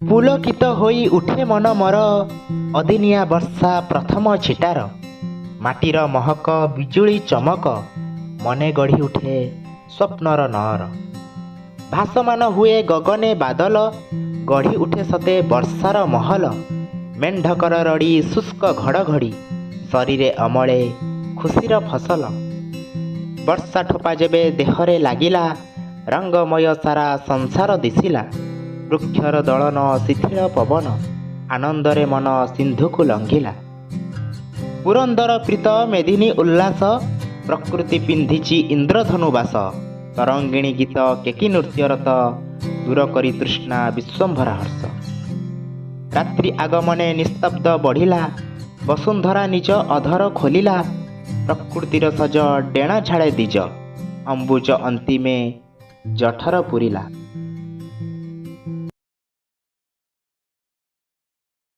ପୁଲକିତ ହୋଇ ଉଠେ ମନ ମୋର, ଅଦିନିଆ ବର୍ଷା ପ୍ରଥମ ଛିଟାର। ମାଟିର ମହକ ବିଜୁଳି ଚମକ, ମନେ ଗଢ଼ି ଉଠେ ସ୍ୱପ୍ନର ନଅର। ଭାସମାନ ହୁଏ ଗଗନେ ବାଦଲ, ଗଢ଼ି ଉଠେ ସତେ ବର୍ଷାର ମହଲ। ମେଣ୍ଢକର ରଡ଼ି ଶୁଷ୍କ ଘଡ଼ଘଡ଼ି, ଶରୀରେ ଅମଳେ ଖୁସିର ଫସଲ। ବର୍ଷା ଠୋପା ଯେବେ ଦେହରେ ଲାଗିଲା, ରଙ୍ଗମୟ ସାରା ସଂସାର ଦିଶିଲା। ବୃକ୍ଷର ଦଳନ ଶିଥିଳ ପବନ, ଆନନ୍ଦରେ ମନ ସିନ୍ଧୁକୁ ଲଙ୍ଘିଲା। ପୁରନ୍ଦର ପ୍ରୀତ ମେଦିନୀ ଉଲ୍ଲାସ, ପ୍ରକୃତି ପିନ୍ଧିଛି ଇନ୍ଦ୍ରଧନୁ ବାସ। ତରଙ୍ଗିଣୀ ଗୀତ କେକି ନୃତ୍ୟରତ, ଦୂର କରି ତୃଷ୍ଣା ବିଶ୍ୱମ୍ଭରା ହର୍ଷ। ରାତ୍ରି ଆଗମନେ ନିସ୍ତବ୍ଧ ବଢ଼ିଲା, ବସୁନ୍ଧରା ନିଜ ଅଧର ଖୋଲିଲା। ପ୍ରକୃତିର ସଜ ଡେଣା ଝାଡ଼େ ଦିଜ, ଅମ୍ବୁଜ ଅନ୍ତିମେ ଜଠର ପୁରିଲା।